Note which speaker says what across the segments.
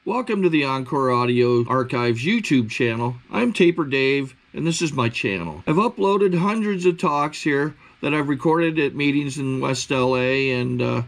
Speaker 1: Welcome to the Encore Audio Archives YouTube channel. I'm Taper Dave, and this is my channel. I've uploaded hundreds of talks here that I've recorded at meetings in West LA, and I've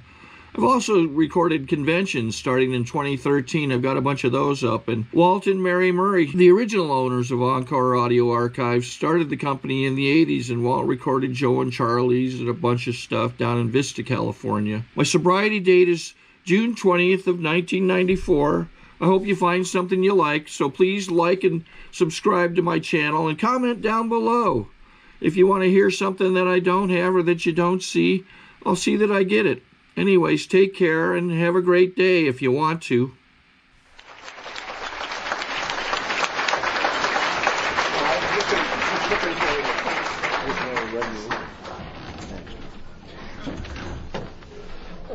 Speaker 1: also recorded conventions starting in 2013. I've got a bunch of those up. And Walt and Mary Murray, the original owners of Encore Audio Archives, started the company in the 80s, and Walt recorded Joe and Charlie's and a bunch of stuff down in Vista, California. My sobriety date is June 20th of 1994. I hope you find something you like, so please like and subscribe to my channel and comment down below. If you want to hear something that I don't have or that you don't see, I'll see that I get it. Anyways, take care and have a great day if you want to.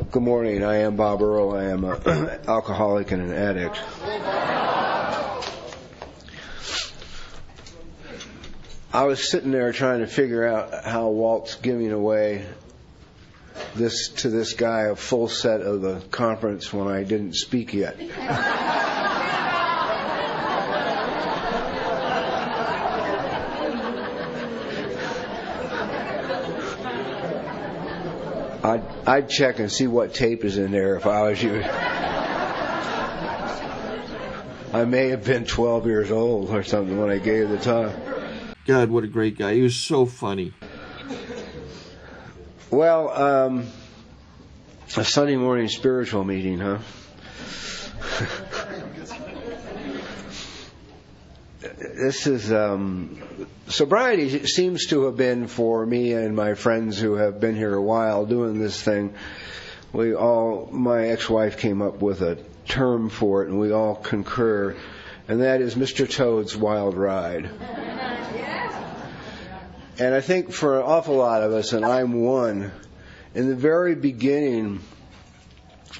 Speaker 2: Good morning. I am Bob Earll. I am an alcoholic and an addict. I was sitting there trying to figure out how Walt's giving away to this guy a full set of the conference when I didn't speak yet. I'd check and see what tape is in there if I was you. I may have been 12 years old or something when I gave the talk.
Speaker 1: God, what a great guy. He was so funny.
Speaker 2: Well, a Sunday morning spiritual meeting, huh? This is, sobriety seems to have been, for me and my friends who have been here a while doing this thing, my ex-wife came up with a term for it, and we all concur, and that is Mr. Toad's Wild Ride. And I think for an awful lot of us, and I'm one, in the very beginning,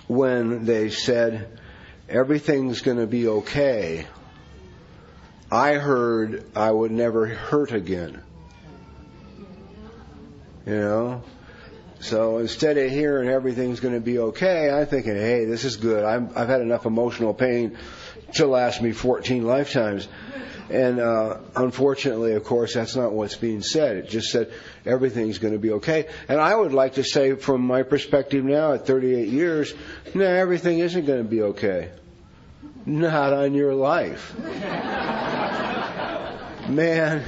Speaker 2: when they said, everything's going to be okay, I heard I would never hurt again. You know? So instead of hearing everything's going to be okay, I'm thinking, hey, this is good. I've had enough emotional pain to last me 14 lifetimes. And unfortunately, of course, that's not what's being said. It just said everything's going to be okay. And I would like to say, from my perspective now at 38 years, no, everything isn't going to be okay. Not on your life. Man,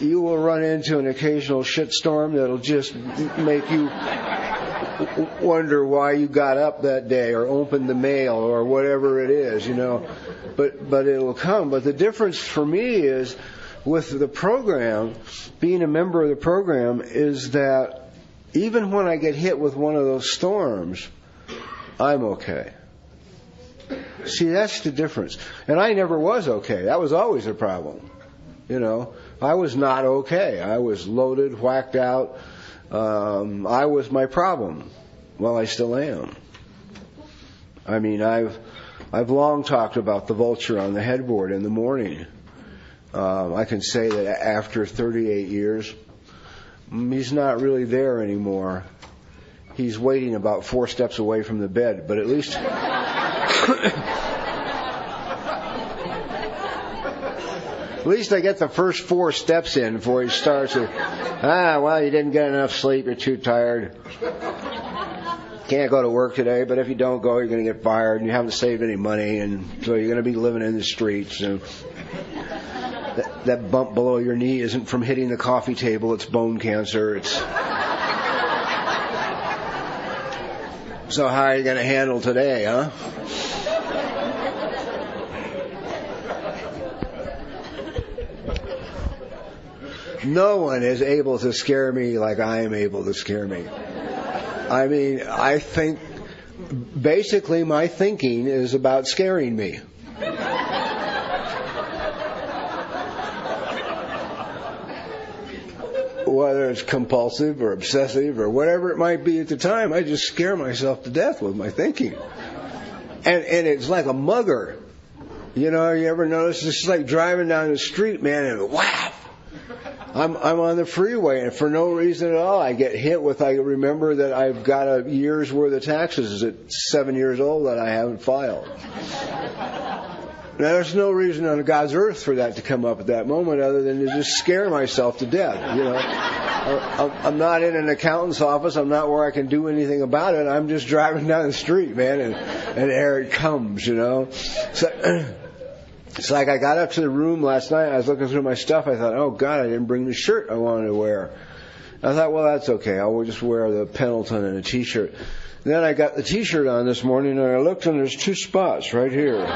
Speaker 2: you will run into an occasional shitstorm that'll just make you wonder why you got up that day or opened the mail or whatever it is, you know. But it'll come. But the difference for me is with the program, being a member of the program, is that even when I get hit with one of those storms, I'm okay. See, that's the difference. And I never was okay. That was always a problem. You know, I was not okay. I was loaded, whacked out. I was my problem. Well, I still am. I mean, I've long talked about the vulture on the headboard in the morning. I can say that after 38 years, he's not really there anymore. He's waiting about 4 steps away from the bed, but at least... At least I get the first 4 steps in before he starts with, well, you didn't get enough sleep, you're too tired. Can't go to work today, but if you don't go, you're going to get fired, and you haven't saved any money, and so you're going to be living in the streets. And that bump below your knee isn't from hitting the coffee table, it's bone cancer. So how are you going to handle today, huh? No one is able to scare me like I am able to scare me. I mean, I think, basically my thinking is about scaring me. Whether it's compulsive or obsessive or whatever it might be at the time, I just scare myself to death with my thinking. And it's like a mugger. You know, you ever notice it's like driving down the street, man, and whap! I'm on the freeway, and for no reason at all, I get hit with, I remember that I've got a year's worth of taxes at 7 years old that I haven't filed. Now, there's no reason on God's earth for that to come up at that moment other than to just scare myself to death, you know. I'm not in an accountant's office. I'm not where I can do anything about it. I'm just driving down the street, man, and there it comes, you know. So, it's like I got up to the room last night. I was looking through my stuff. I thought, oh, God, I didn't bring the shirt I wanted to wear. I thought, well, that's okay. I'll just wear the Pendleton and a T-shirt. Then I got the T-shirt on this morning, and I looked, and there's 2 spots right here.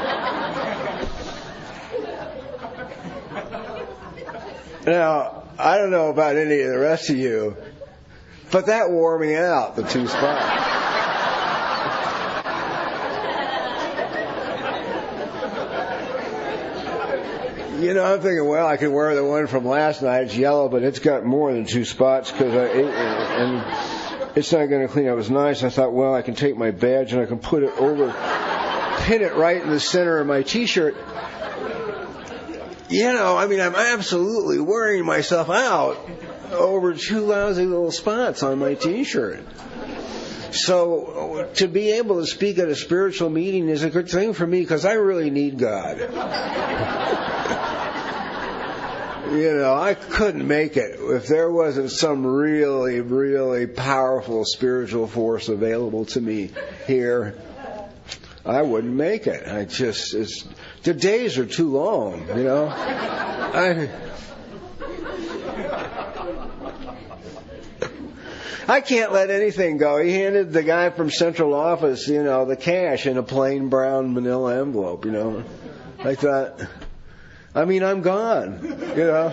Speaker 2: Now, I don't know about any of the rest of you, but that wore me out, the 2 spots. You know, I'm thinking, well, I can wear the one from last night. It's yellow, but it's got more than 2 spots because I ate it, and it's not going to clean up as nice. I thought, well, I can take my badge and I can put it over, pin it right in the center of my T-shirt. You know, I mean, I'm absolutely wearing myself out over 2 lousy little spots on my T-shirt. So to be able to speak at a spiritual meeting is a good thing for me because I really need God. You know, I couldn't make it if there wasn't some really, really powerful spiritual force available to me here. I wouldn't make it. The days are too long, you know. I can't let anything go. He handed the guy from central office, you know, the cash in a plain brown manila envelope, you know. I thought, I mean, I'm gone, you know.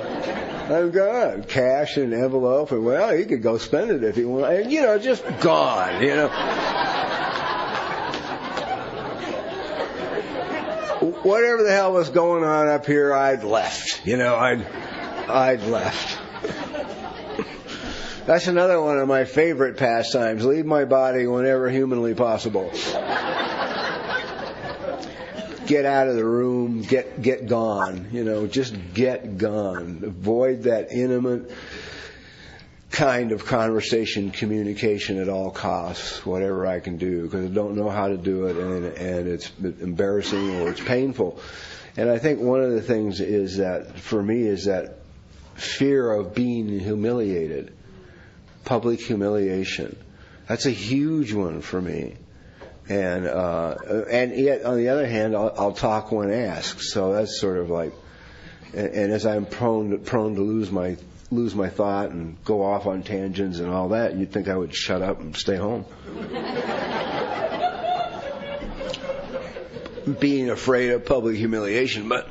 Speaker 2: I'm gone. Cash in an envelope, and well, he could go spend it if he wanted. And, you know, just gone, you know. Whatever the hell was going on up here, I'd left. You know, I'd left. That's another one of my favorite pastimes. Leave my body whenever humanly possible. Get out of the room. Get gone. You know, just get gone. Avoid that intimate kind of conversation, communication at all costs, whatever I can do, because I don't know how to do it, and it's embarrassing or it's painful. And I think one of the things is that, for me, is that fear of being humiliated, public humiliation. That's a huge one for me. And yet, on the other hand, I'll talk when asked. So that's sort of like, and as I'm prone to lose my thought and go off on tangents and all that, you'd think I would shut up and stay home. Being afraid of public humiliation, but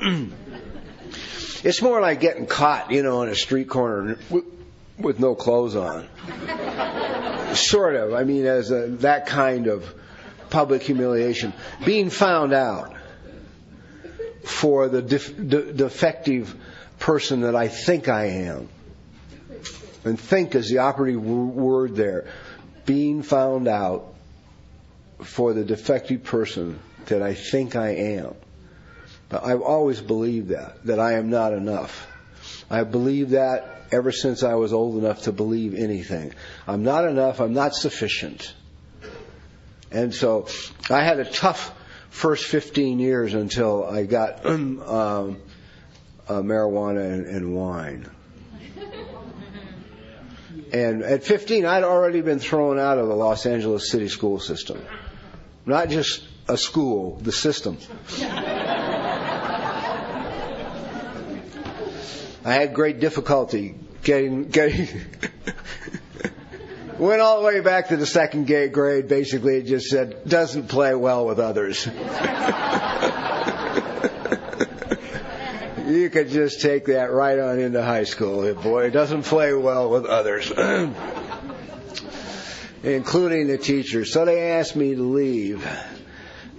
Speaker 2: it's more like getting caught, you know, on a street corner with no clothes on. Sort of. I mean, as that kind of public humiliation. Being found out for the defective person that I think I am. And think is the operative word there. Being found out for the defective person that I think I am. But I've always believed that I am not enough. I've believed that ever since I was old enough to believe anything. I'm not enough. I'm not sufficient. And so I had a tough first 15 years until I got marijuana and wine. And at 15, I'd already been thrown out of the Los Angeles City school system. Not just a school, the system. I had great difficulty getting went all the way back to the second grade. Basically, it just said, doesn't play well with others. You could just take that right on into high school. Boy, it doesn't play well with others. Including the teachers. So they asked me to leave.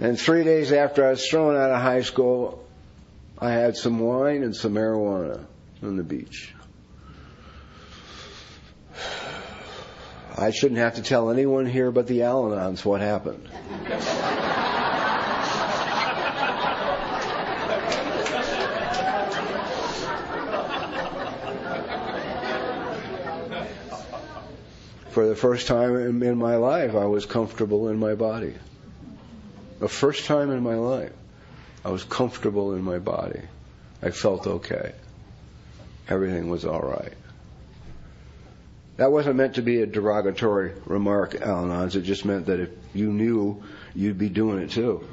Speaker 2: And 3 days after I was thrown out of high school, I had some wine and some marijuana on the beach. I shouldn't have to tell anyone here but the Al-Anons what happened. For the first time in my life, I was comfortable in my body. The first time in my life, I was comfortable in my body. I felt okay. Everything was all right. That wasn't meant to be a derogatory remark, Al-Anons. It just meant that if you knew, you'd be doing it too.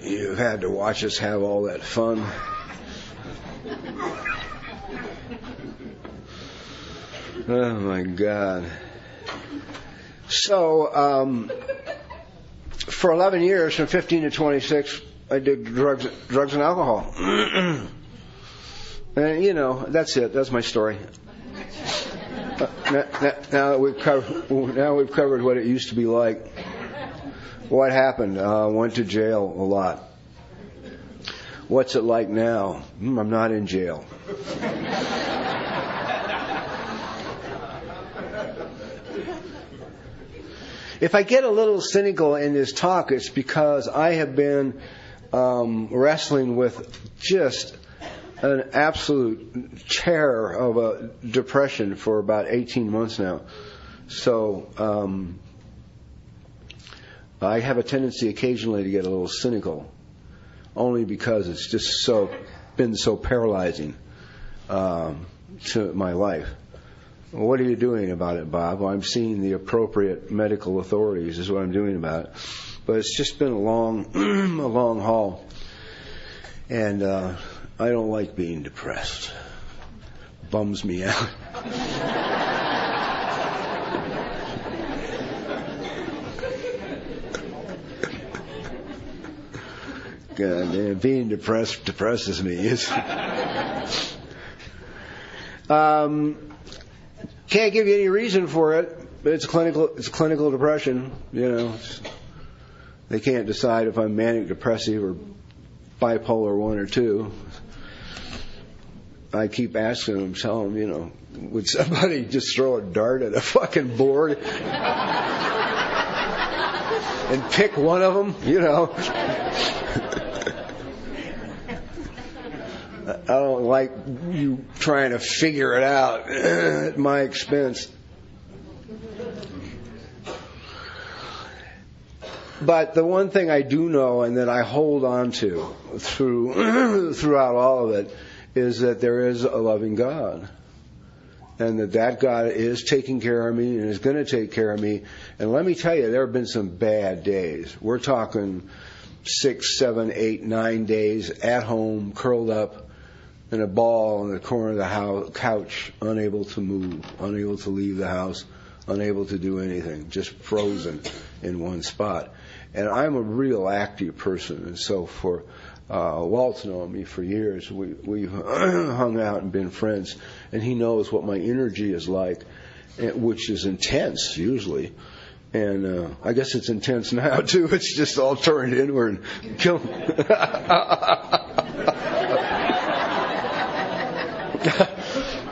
Speaker 2: You've had to watch us have all that fun. Oh my God. So, for 11 years, from 15 to 26, I did drugs and alcohol. And, you know, that's it. That's my story. Now we've covered what it used to be like. What happened? Went to jail a lot. What's it like now? I'm not in jail. If I get a little cynical in this talk, it's because I have been wrestling with just an absolute terror of a depression for about 18 months now. So I have a tendency occasionally to get a little cynical, only because it's just been so paralyzing to my life. What are you doing about it, Bob? Well, I'm seeing the appropriate medical authorities is what I'm doing about it. But it's just been a long haul. And I don't like being depressed. Bums me out. God damn, being depressed depresses me. Can't give you any reason for it. It's clinical depression. You know, they can't decide if I'm manic depressive or bipolar 1 or 2. I keep asking them, tell them, you know, would somebody just throw a dart at a fucking board and pick one of them? You know. I don't like you trying to figure it out at my expense. But the one thing I do know and that I hold on to throughout all of it is that there is a loving God. And that God is taking care of me and is going to take care of me. And let me tell you, there have been some bad days. We're talking 6, 7, 8, 9 days at home, curled up in a ball in the corner of the couch, unable to move, unable to leave the house, unable to do anything, just frozen in one spot. And I'm a real active person, and so for Walt's known me for years. We've hung out and been friends, and he knows what my energy is like, which is intense usually. And I guess it's intense now too. It's just all turned inward.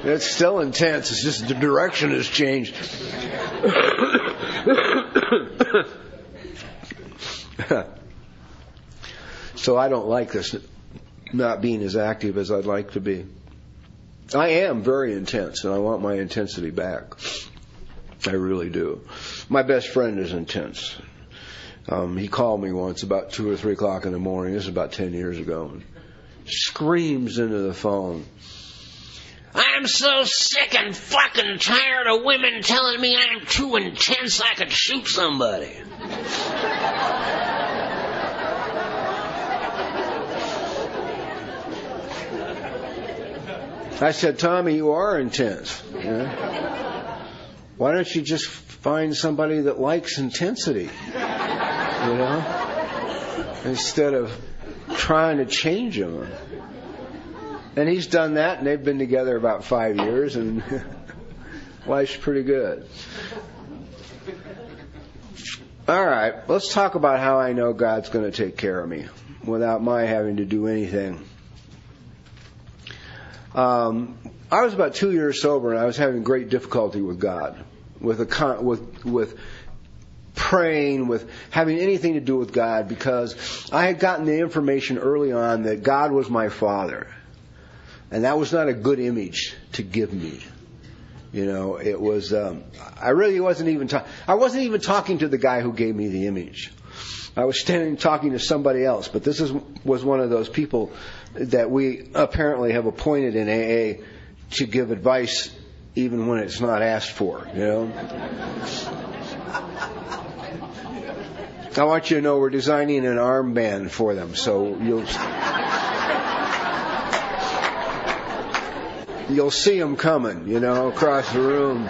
Speaker 2: It's still intense. It's just the direction has changed. So I don't like this not being as active as I'd like to be. I am very intense, and I want my intensity back. I really do. My best friend is intense. He called me once about 2 or 3 o'clock in the morning. This is about 10 years ago. And screams into the phone. I'm so sick and fucking tired of women telling me I'm too intense I could shoot somebody. I said, Tommy, you are intense. Yeah? Why don't you just find somebody that likes intensity? You know? Instead of trying to change them. And he's done that, and they've been together about 5 years, and life's pretty good. All right, let's talk about how I know God's going to take care of me without my having to do anything. I was about 2 years sober, and I was having great difficulty with God, with praying, with having anything to do with God, because I had gotten the information early on that God was my Father. And that was not a good image to give me. It was, I really wasn't even talking to the guy who gave me the image. I was standing talking to somebody else, but this was one of those people that we apparently have appointed in AA to give advice even when it's not asked for, I want you to know we're designing an armband for them, so you'll see them coming, across the room.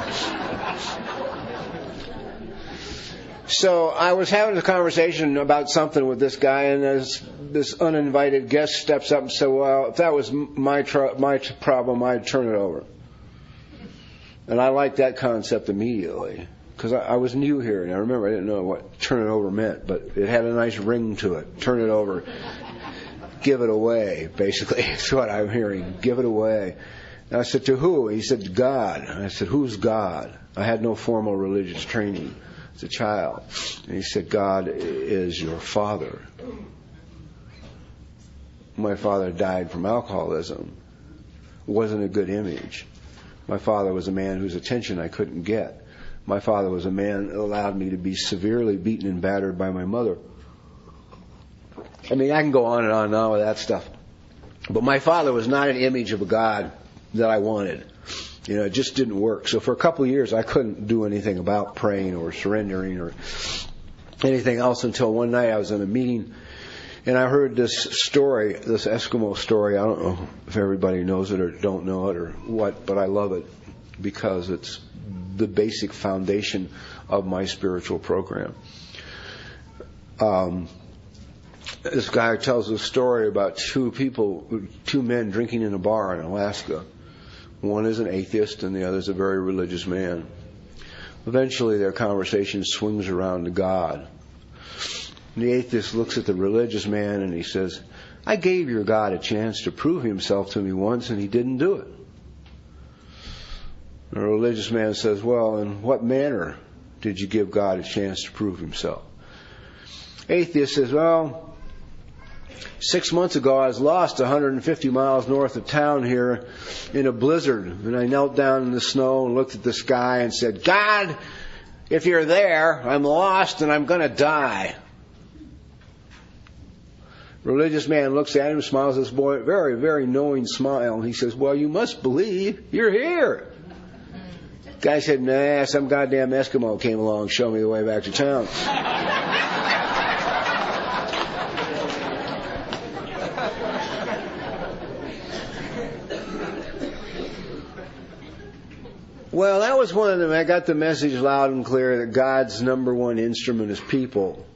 Speaker 2: So I was having a conversation about something with this guy, and this uninvited guest steps up and said, well, if that was my problem, I'd turn it over. And I liked that concept immediately, because I was new here, and I remember I didn't know what turn it over meant, but it had a nice ring to it. Turn it over. Give it away, basically, is what I'm hearing. Give it away. And I said, to who? He said, God. And I said, who's God? I had no formal religious training as a child. And he said, God is your Father. My father died from alcoholism. Wasn't a good image. My father was a man whose attention I couldn't get. My father was a man that allowed me to be severely beaten and battered by my mother. I mean, I can go on and on with that stuff. But my father was not an image of a God that I wanted. It just didn't work. So for a couple of years, I couldn't do anything about praying or surrendering or anything else until one night I was in a meeting and I heard this story, this Eskimo story. I don't know if everybody knows it or don't know it or what, but I love it because it's the basic foundation of my spiritual program. This guy tells a story about two men drinking in a bar in Alaska. One is an atheist and the other is a very religious man. Eventually their conversation swings around to God. And the atheist looks at the religious man and he says, I gave your God a chance to prove himself to me once and he didn't do it. The religious man says, well, in what manner did you give God a chance to prove himself? Atheist says, well, 6 months ago, I was lost 150 miles north of town here in a blizzard. And I knelt down in the snow and looked at the sky and said, God, if you're there, I'm lost and I'm going to die. Religious man looks at him, smiles at this boy, very, very knowing smile. And he says, well, you must believe you're here. Guy said, nah, some goddamn Eskimo came along and showed me the way back to town. Well, that was one of them. I got the message loud and clear that God's number one instrument is people.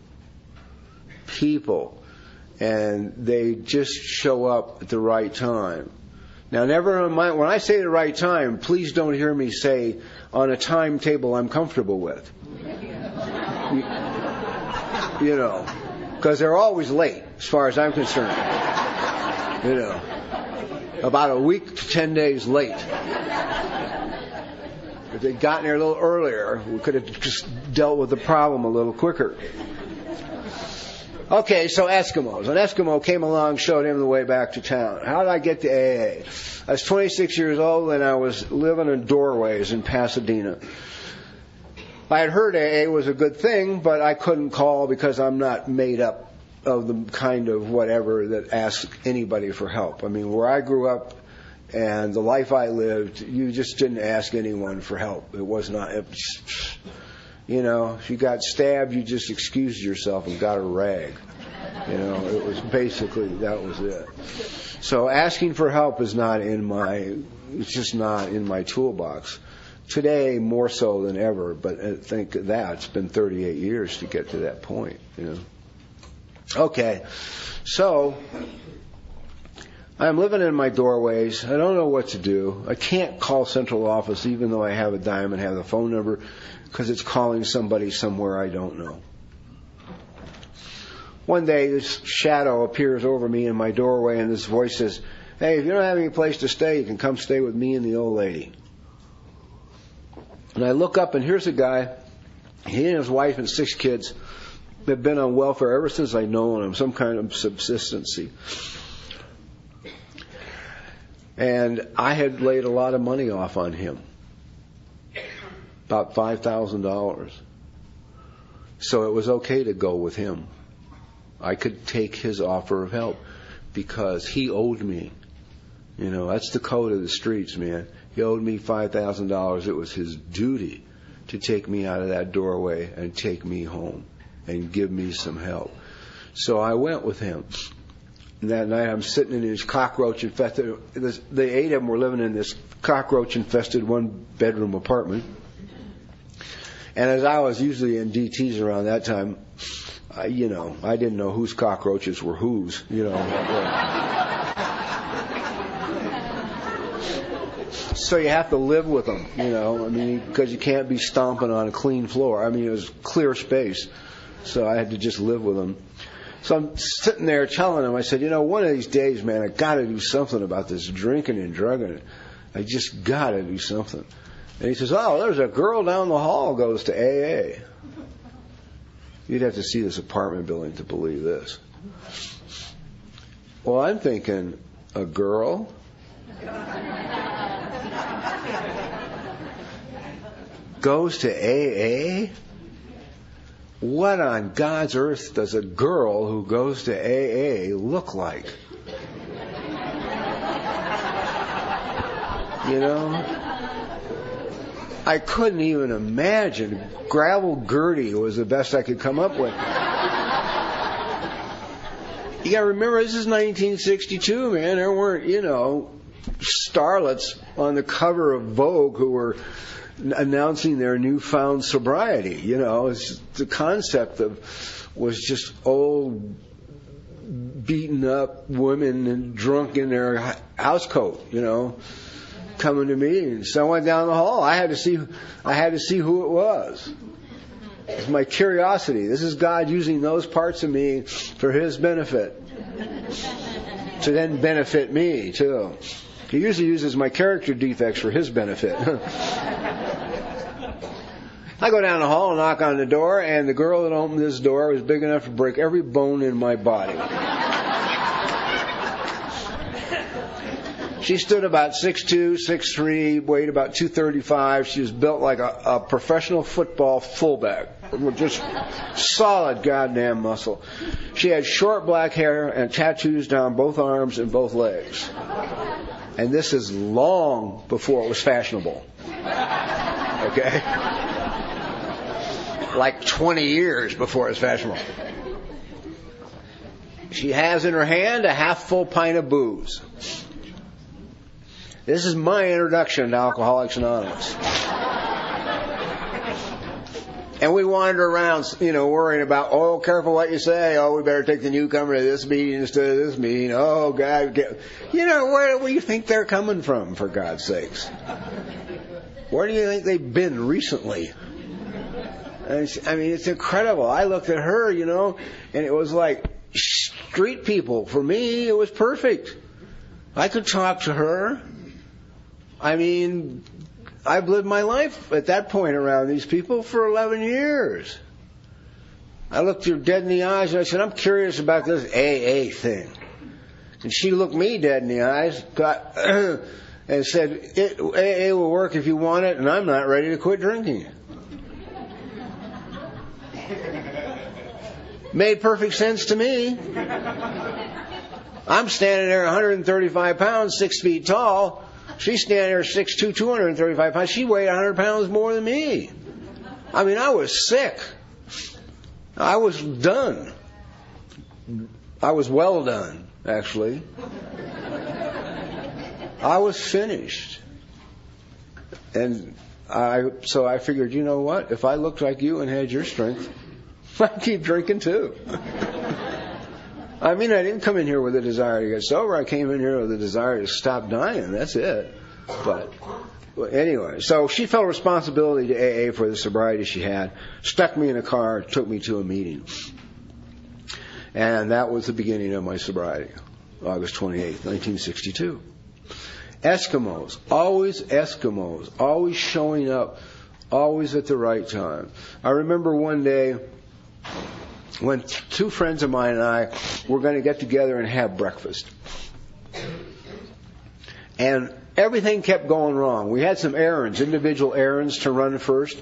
Speaker 2: People. And they just show up at the right time. Now, when I say the right time, please don't hear me say on a timetable I'm comfortable with. Because they're always late, as far as I'm concerned. About a week to 10 days late. If they'd gotten there a little earlier, we could have just dealt with the problem a little quicker. Okay, so Eskimos. An Eskimo came along, showed him the way back to town. How did I get to AA? I was 26 years old and I was living in doorways in Pasadena. I had heard AA was a good thing, but I couldn't call because I'm not made up of the kind of whatever that asks anybody for help. I mean, where I grew up and the life I lived, you just didn't ask anyone for help. It was not... if you got stabbed, you just excused yourself and got a rag. It was basically, that was it. So asking for help is it's just not in my toolbox. Today, more so than ever, but I think it's been 38 years to get to that point, Okay, so I'm living in my doorways. I don't know what to do. I can't call central office even though I have a dime and have the phone number, because it's calling somebody somewhere I don't know. One day, this shadow appears over me in my doorway, and this voice says, hey, if you don't have any place to stay, you can come stay with me and the old lady. And I look up, and here's a guy He and his wife and 6 kids have been on welfare ever since I've known him, some kind of subsistency. And I had laid a lot of money off on him, about $5,000. So it was okay to go with him. I could take his offer of help because he owed me. You know, that's the code of the streets, man. He owed me $5,000. It was his duty to take me out of that doorway and take me home and give me some help. So I went with him. And that night I'm sitting in his cockroach-infested... The 8 of them were living in this cockroach-infested 1-bedroom apartment. And as I was usually in DTs around that time, I didn't know whose cockroaches were whose, So you have to live with them, because you can't be stomping on a clean floor. It was clear space. So I had to just live with them. So I'm sitting there telling him, I said, one of these days, man, I got to do something about this drinking and drugging. I just got to do something. And he says, oh, there's a girl down the hall goes to AA. You'd have to see this apartment building to believe this. Well, I'm thinking, a girl? Goes to AA? What on God's earth does a girl who goes to AA look like? I couldn't even imagine. Gravel Gertie was the best I could come up with. You gotta remember, this is 1962, man. There weren't, starlets on the cover of Vogue who were announcing their newfound sobriety. The concept was just old, beaten up women and drunk in their house coat, coming to meetings. So I went down the hall. I had to see who it was. It's my curiosity. This is God using those parts of me for His benefit, to then benefit me too. He usually uses my character defects for His benefit. I go down the hall and knock on the door, and the girl that opened this door was big enough to break every bone in my body. She stood about 6'2", 6'3", weighed about 235. She was built like a professional football fullback. Just solid goddamn muscle. She had short black hair and tattoos down both arms and both legs. And this is long before it was fashionable. Okay? Like 20 years before it was fashionable. She has in her hand a half-full pint of booze. This is my introduction to Alcoholics Anonymous. And we wander around, worrying about, oh, careful what you say. Oh, we better take the newcomer to this meeting instead of this meeting. Oh, God. Where do you think they're coming from, for God's sakes? Where do you think they've been recently? It's incredible. I looked at her, and it was like street people. For me, it was perfect. I could talk to her. I've lived my life at that point around these people for 11 years. I looked her dead in the eyes and I said, I'm curious about this AA thing. And she looked me dead in the eyes and said, AA will work if you want it, and I'm not ready to quit drinking. Made perfect sense to me. I'm standing there 135 pounds, 6 feet tall. She's standing there 6'2", 235 pounds. She weighed 100 pounds more than me. I was sick. I was done. I was well done, actually. I was finished. And so I figured, you know what? If I looked like you and had your strength, I'd keep drinking too. I didn't come in here with a desire to get sober. I came in here with a desire to stop dying. That's it. But anyway, so she felt responsibility to AA for the sobriety she had, stuck me in a car, took me to a meeting. And that was the beginning of my sobriety, August 28th, 1962. Eskimos, always showing up Always at the right time. I remember one day when two friends of mine and I were going to get together and have breakfast. And everything kept going wrong. We had some errands, individual errands to run first,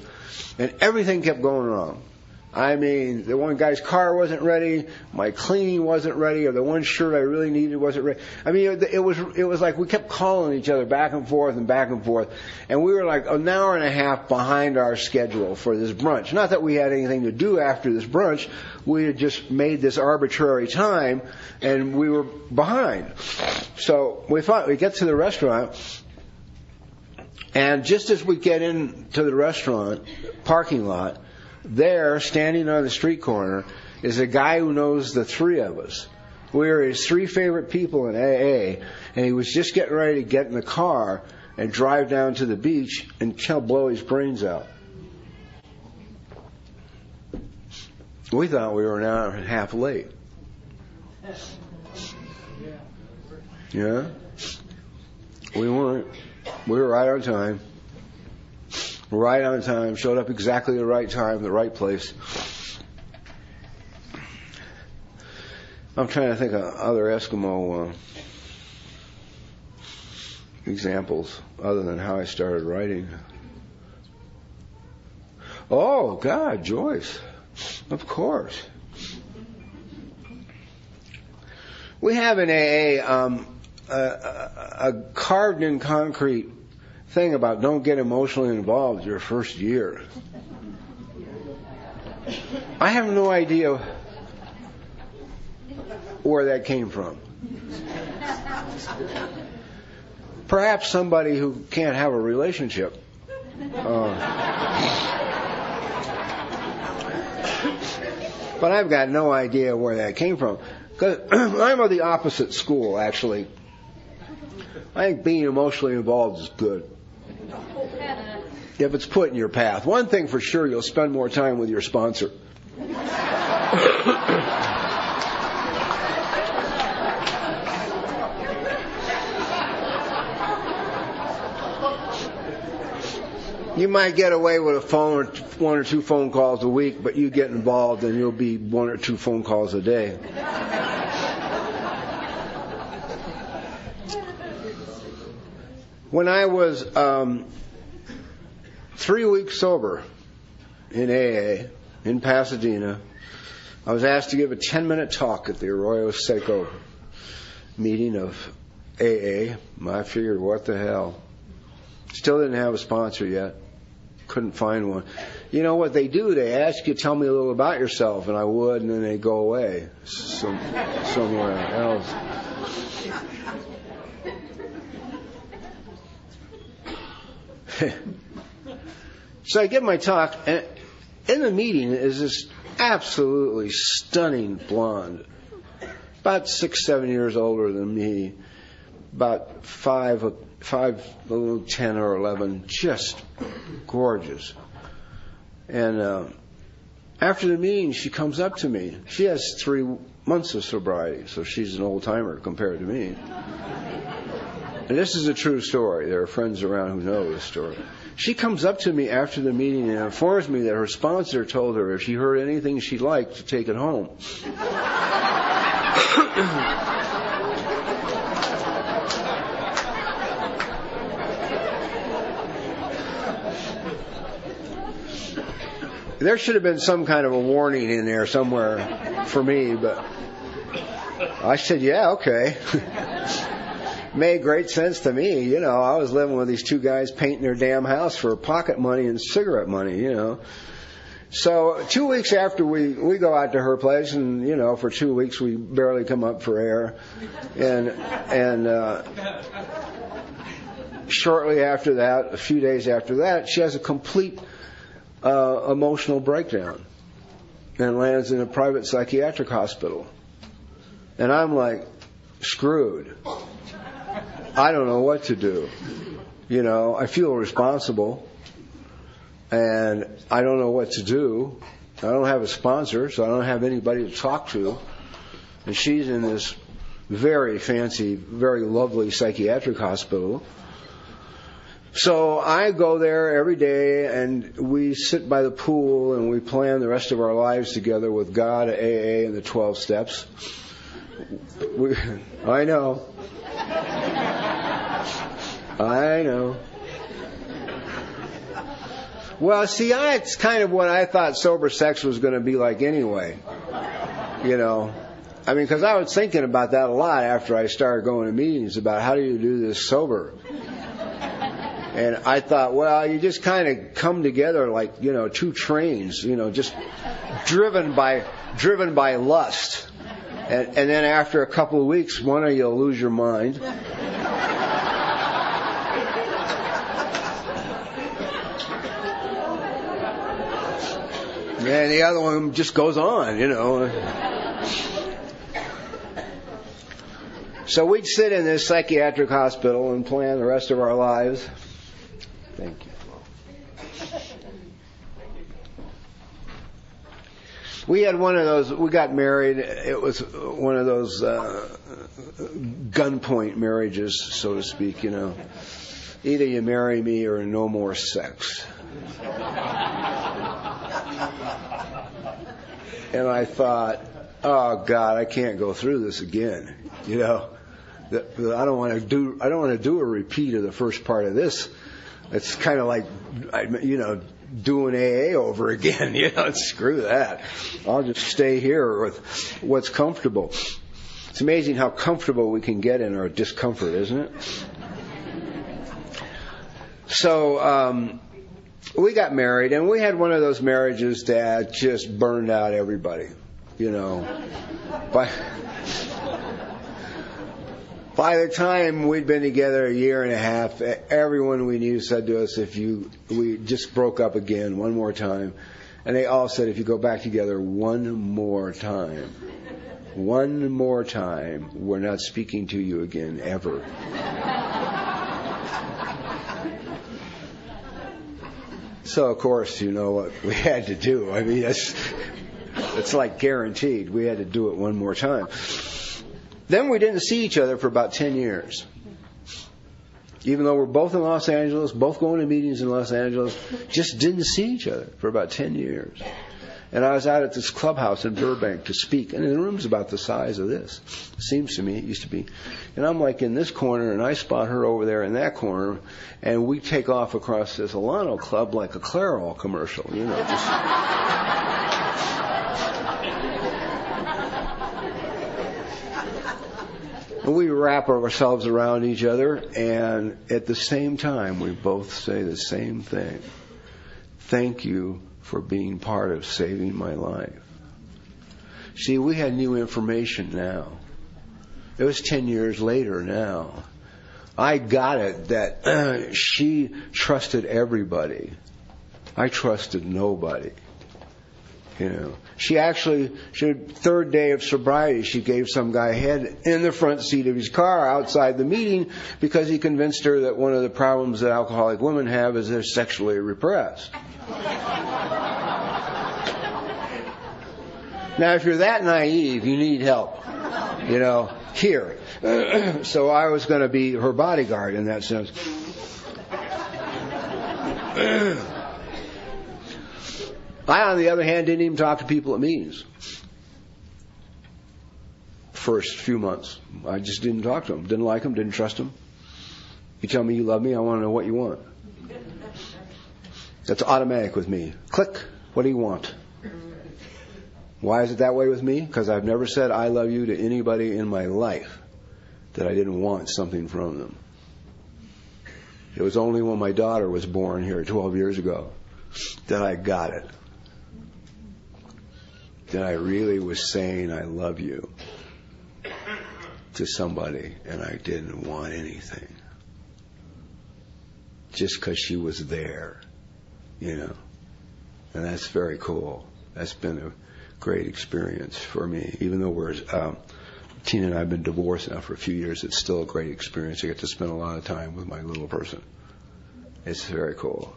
Speaker 2: and everything kept going wrong. I mean, the one guy's car wasn't ready, my cleaning wasn't ready, or the one shirt I really needed wasn't ready. I mean, it was like we kept calling each other back and forth, and we were like an hour and a half behind our schedule for this brunch. Not that we had anything to do after this brunch, we had just made this arbitrary time, and we were behind. So we get to the restaurant, and just as we get into the restaurant parking lot, there, standing on the street corner, is a guy who knows the three of us. We were his three favorite people in AA, and he was just getting ready to get in the car and drive down to the beach and blow his brains out. We thought we were an hour and a half late. Yeah? We weren't. We were right on time. Right on time, showed up exactly the right time, the right place. I'm trying to think of other Eskimo examples other than how I started writing. Oh, God, Joyce. Of course. We have in AA a carved-in concrete thing about don't get emotionally involved your first year. I have no idea where that came from. Perhaps somebody who can't have a relationship. But I've got no idea where that came from. Because I'm of the opposite school, actually. I think being emotionally involved is good. If it's put in your path. One thing for sure, you'll spend more time with your sponsor. You might get away with a phone or one or two phone calls a week, but you get involved and you'll be one or two phone calls a day. When I was 3 weeks sober in AA in Pasadena, I was asked to give a 10-minute talk at the Arroyo Seco meeting of AA. I figured, what the hell? Still didn't have a sponsor yet. Couldn't find one. You know what they do? They ask you, tell me a little about yourself, and I would, and then they go away somewhere else. So I give my talk, and in the meeting is this absolutely stunning blonde, about 6-7 years older than me, about 5, 10 or 11, just gorgeous. And after the meeting, she comes up to me. She has 3 months of sobriety, so she's an old-timer compared to me. And this is a true story. There are friends around who know this story. She comes up to me after the meeting and informs me that her sponsor told her if she heard anything she liked to take it home. There should have been some kind of a warning in there somewhere for me, but I said, yeah, okay. Made great sense to me. You know, I was living with these two guys painting their damn house for pocket money and cigarette money, you know. So 2 weeks after we go out to her place, and, you know, for 2 weeks we barely come up for air. And shortly after that, a few days after that, she has a complete emotional breakdown and lands in a private psychiatric hospital. And I'm like, screwed. I don't know what to do. You know, I feel responsible, and I don't know what to do. I don't have a sponsor, so I don't have anybody to talk to. And she's in this very fancy, very lovely psychiatric hospital. So I go there every day, and we sit by the pool, and we plan the rest of our lives together with God, AA, and the 12 steps. I know. I know. Well, see, it's kind of what I thought sober sex was going to be like anyway. You know. I mean, because I was thinking about that a lot after I started going to meetings about how do you do this sober. And I thought, well, you just kind of come together like, you know, two trains, you know, just driven by lust. And then after a couple of weeks, one of you will lose your mind. And the other one just goes on, you know. So we'd sit in this psychiatric hospital and plan the rest of our lives. Thank you. We had one of those, we got married, it was one of those gunpoint marriages, so to speak, you know. Either you marry me or no more sex. And I thought, oh God, I can't go through this again, you know. I don't want to do a repeat of the first part of this. It's kind of like, you know, doing AA over again. You know, screw that. I'll just stay here with what's comfortable. It's amazing how comfortable we can get in our discomfort, isn't it? So we got married, and we had one of those marriages that just burned out everybody. You know, by the time we'd been together a year and a half, everyone we knew said to us, we just broke up again one more time. And they all said, if you go back together one more time, we're not speaking to you again, ever. So, of course, you know what we had to do. I mean, it's like guaranteed. We had to do it one more time. Then we didn't see each other for about 10 years. Even though we're both in Los Angeles, both going to meetings in Los Angeles, just didn't see each other for about 10 years. And I was out at this clubhouse in Burbank to speak, and the room's about the size of this. It seems to me, it used to be. And I'm like in this corner, and I spot her over there in that corner, and we take off across this Alano Club like a Clairol commercial, you know, just... And we wrap ourselves around each other, and at the same time, we both say the same thing. Thank you for being part of saving my life. See, we had new information now. It was 10 years later now. I got it that she trusted everybody. I trusted nobody. You know, she third day of sobriety, she gave some guy head in the front seat of his car outside the meeting because he convinced her that one of the problems that alcoholic women have is they're sexually repressed. Now, if you're that naive, you need help. You know, here. So I was going to be her bodyguard in that sense. I, on the other hand, didn't even talk to people at meetings. First few months. I just didn't talk to them. Didn't like them, didn't trust them. You tell me you love me, I want to know what you want. That's automatic with me. Click. What do you want? Why is it that way with me? Because I've never said I love you to anybody in my life that I didn't want something from them. It was only when my daughter was born here 12 years ago that I got it. That I really was saying I love you to somebody, and I didn't want anything. Just because she was there, you know. And that's very cool. That's been a great experience for me. Even though Tina and I have been divorced now for a few years, it's still a great experience. I get to spend a lot of time with my little person. It's very cool.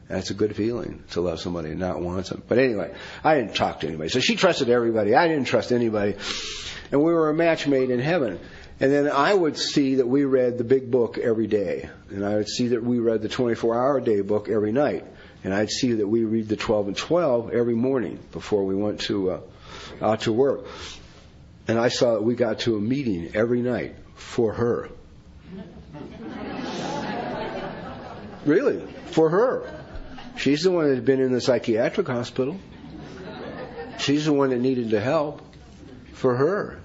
Speaker 2: And it's a good feeling to love somebody and not want them. But anyway, I didn't talk to anybody. So she trusted everybody. I didn't trust anybody. And we were a match made in heaven. And then I would see that we read the big book every day. And I would see that we read the 24-hour day book every night. And I'd see that we read the 12 and 12 every morning before we went out to work. And I saw that we got to a meeting every night for her. Really, for her. She's the one that had been in the psychiatric hospital. She's the one that needed the help. For her.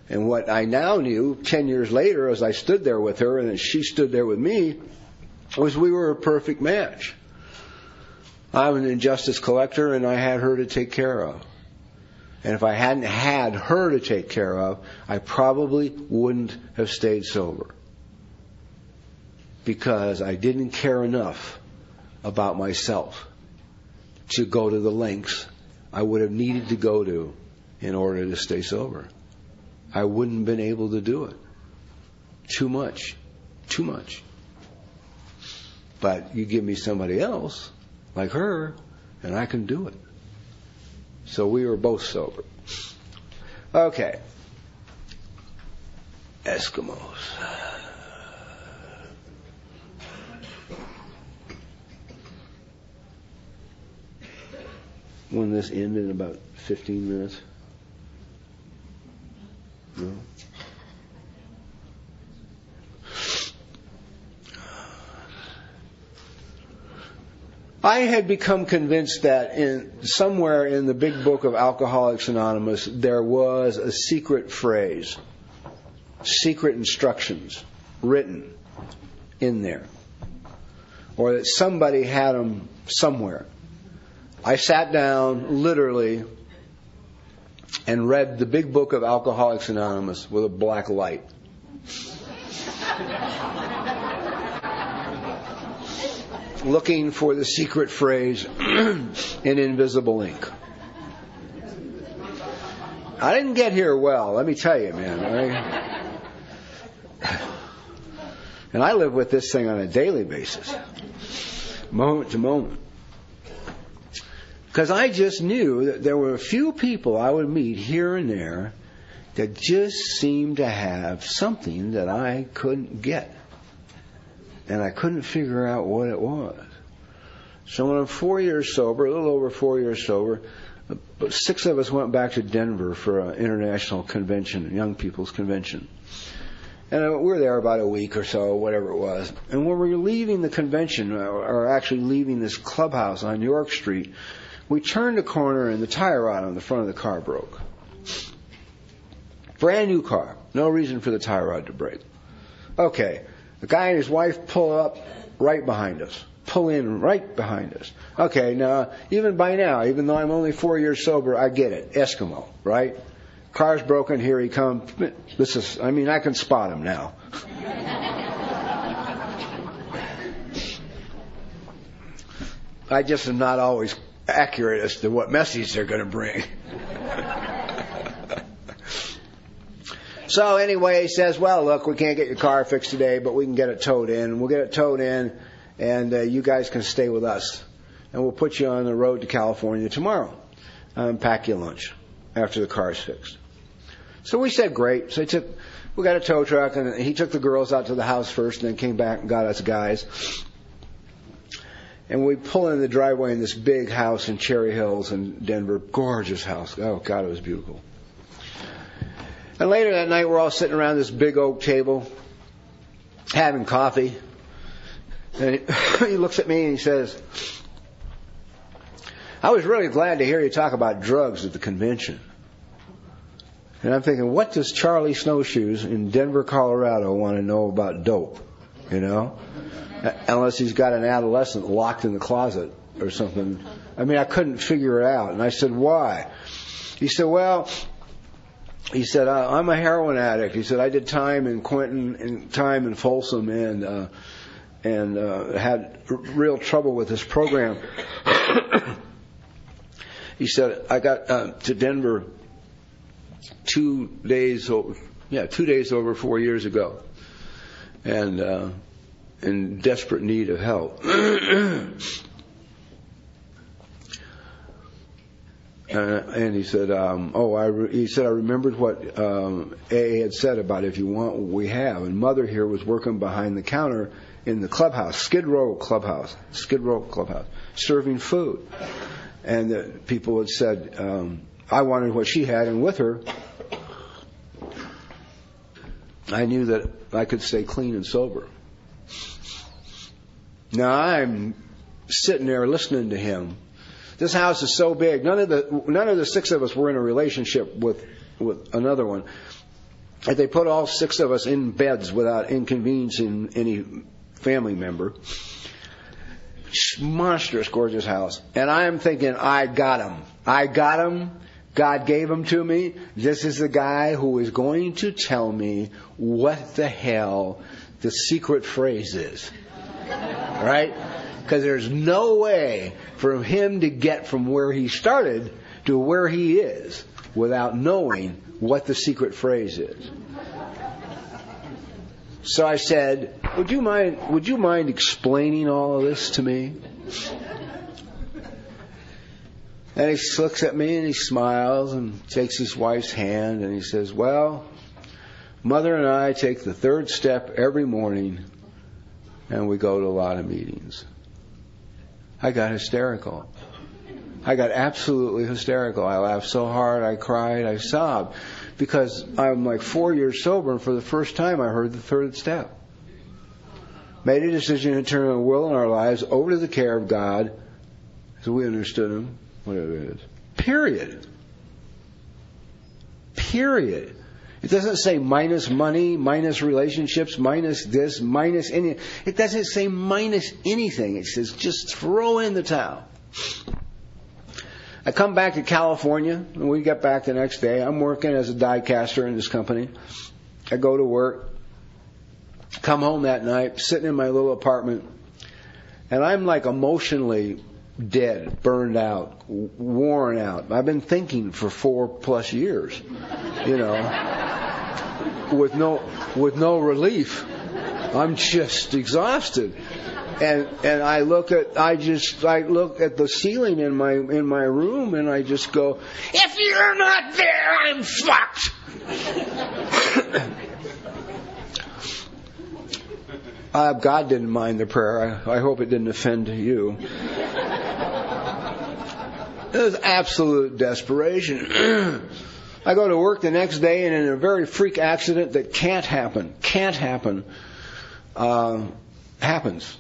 Speaker 2: And what I now knew 10 years later, as I stood there with her and she stood there with me, was we were a perfect match. I'm an injustice collector and I had her to take care of. And if I hadn't had her to take care of, I probably wouldn't have stayed sober. Because I didn't care enough about myself to go to the lengths I would have needed to go to in order to stay sober. I wouldn't have been able to do it. Too much. Too much. But you give me somebody else, like her, and I can do it. So we were both sober. Okay. Eskimos. When this end in about 15 minutes? No? I had become convinced that somewhere in the big book of Alcoholics Anonymous there was a secret phrase, secret instructions written in there, or that somebody had them somewhere. I sat down literally and read the big book of Alcoholics Anonymous with a black light. Looking for the secret phrase in invisible ink. I didn't get here well, let me tell you, man. And I live with this thing on a daily basis, moment to moment. Because I just knew that there were a few people I would meet here and there that just seemed to have something that I couldn't get. And I couldn't figure out what it was. So when I'm 4 years sober, a little over 4 years sober, 6 of us went back to Denver for an international convention, young people's convention. And we were there about a week or so, whatever it was. And when we were leaving the convention, or actually leaving this clubhouse on York Street, we turned a corner and the tire rod on the front of the car broke. Brand new car. No reason for the tire rod to break. Okay. The guy and his wife pull up right behind us. Pull in right behind us. Okay, now, even by now, even though I'm only 4 years sober, I get it. Eskimo, right? Car's broken, here he comes. I can spot him now. I just am not always accurate as to what message they're going to bring. So anyway, he says, well, look, we can't get your car fixed today, but we can get it towed in. We'll get it towed in, and you guys can stay with us. And we'll put you on the road to California tomorrow and pack you lunch after the car's fixed. So we said, great. So we got a tow truck, and he took the girls out to the house first and then came back and got us guys. And we pull in the driveway in this big house in Cherry Hills in Denver. Gorgeous house. Oh, God, it was beautiful. And later that night, we're all sitting around this big oak table, having coffee. And he looks at me and he says, I was really glad to hear you talk about drugs at the convention. And I'm thinking, what does Charlie Snowshoes in Denver, Colorado want to know about dope? You know? Unless he's got an adolescent locked in the closet or something. I mean, I couldn't figure it out. And I said, why? He said, well... He said, I'm a heroin addict. He said, I did time in Quentin and time in Folsom and had real trouble with this program. He said, I got to Denver 2 days over 4 years ago and in desperate need of help. And he said, he said, I remembered what AA had said about if you want what we have. And Mother here was working behind the counter in the clubhouse, Skid Row clubhouse, serving food. And the people had said, I wanted what she had, and with her, I knew that I could stay clean and sober. Now I'm sitting there listening to him. This house is so big. None of the 6 of us were in a relationship with another one. And they put all 6 of us in beds without inconveniencing any family member. Monstrous, gorgeous house. And I'm thinking, I got him. God gave him to me. This is the guy who is going to tell me what the hell the secret phrase is. Right? Because there's no way for him to get from where he started to where he is without knowing what the secret phrase is. So I said, would you mind explaining all of this to me? And he looks at me and he smiles and takes his wife's hand and he says, well, Mother and I take the 3rd step every morning and we go to a lot of meetings. I got hysterical. I got absolutely hysterical. I laughed so hard, I cried, I sobbed. Because I'm like 4 years sober, and for the first time I heard the 3rd step. Made a decision to turn our will and our lives over to the care of God. So we understood Him, whatever it is. Period. It doesn't say minus money, minus relationships, minus this, minus any. It doesn't say minus anything. It says just throw in the towel. I come back to California, and we get back the next day. I'm working as a die caster in this company. I go to work, come home that night, sitting in my little apartment, and I'm like emotionally dead, burned out, worn out. I've been thinking for 4+ years, with no relief. I'm just exhausted. And I look at the ceiling in my room and I just go, if you're not there, I'm fucked. God didn't mind the prayer. I hope it didn't offend you. It was absolute desperation. I go to work the next day and in a very freak accident that can't happen, happens.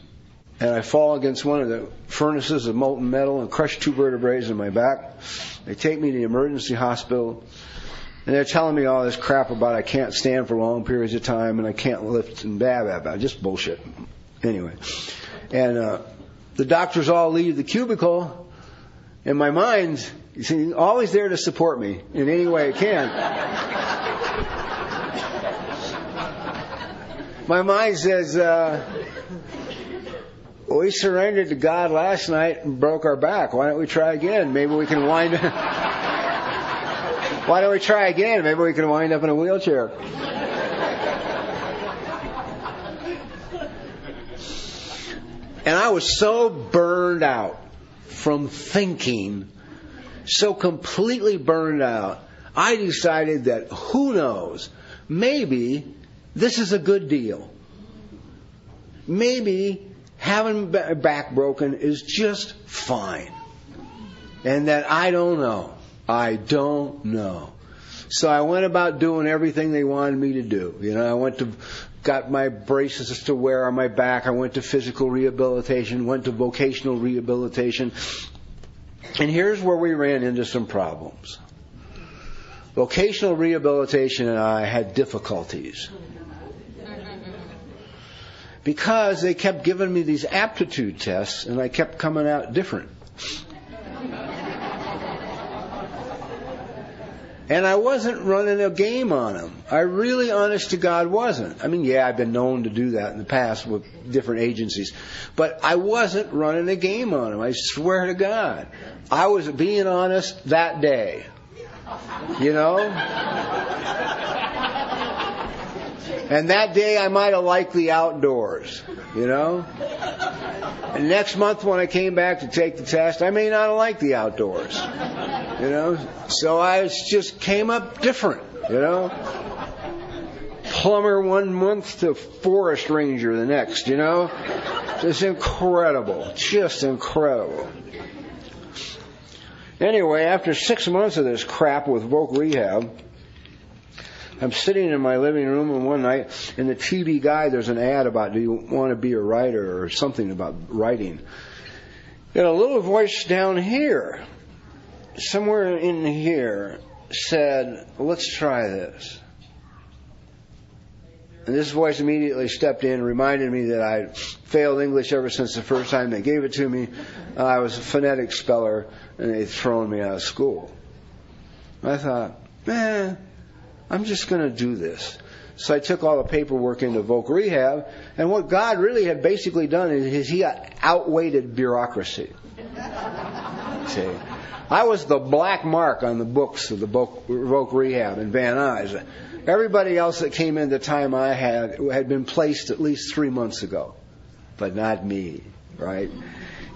Speaker 2: And I fall against one of the furnaces of molten metal and crush 2 vertebrae in my back. They take me to the emergency hospital. And they're telling me all this crap about I can't stand for long periods of time and I can't lift and just bullshit. Anyway. And the doctors all leave the cubicle. And my mind's always there to support me in any way it can. My mind says, we surrendered to God last night and broke our back. Why don't we try again? Maybe we can wind up... Why don't we try again? Maybe we can wind up in a wheelchair. And I was so burned out from thinking, so completely burned out, I decided that, who knows, maybe this is a good deal. Maybe having a back broken is just fine. And that I don't know. So I went about doing everything they wanted me to do. I got my braces to wear on my back. I went to physical rehabilitation, went to vocational rehabilitation. And here's where we ran into some problems. Vocational rehabilitation and I had difficulties. Because they kept giving me these aptitude tests and I kept coming out different. And I wasn't running a game on them. I really, honest to God, wasn't. I've been known to do that in the past with different agencies. But I wasn't running a game on them. I swear to God. I was being honest that day. And that day I might have liked the outdoors, you know. And next month when I came back to take the test, I may not have liked the outdoors, you know. So I just came up different, you know. Plumber one month to forest ranger the next, you know. Just incredible. Just incredible. Anyway, after 6 months of this crap with voc rehab, I'm sitting in my living room, and one night in the TV Guide there's an ad about, do you want to be a writer, or something about writing. And a little voice down here, somewhere in here, said, let's try this. And this voice immediately stepped in, reminded me that I'd failed English ever since the first time they gave it to me. I was a phonetic speller, and they'd thrown me out of school. I thought, I'm just going to do this. So I took all the paperwork into voc rehab, and what God really had basically done is He outweighted bureaucracy. See, I was the black mark on the books of the voc rehab in Van Nuys. Everybody else that came in the time I had been placed at least 3 months ago, but not me, right?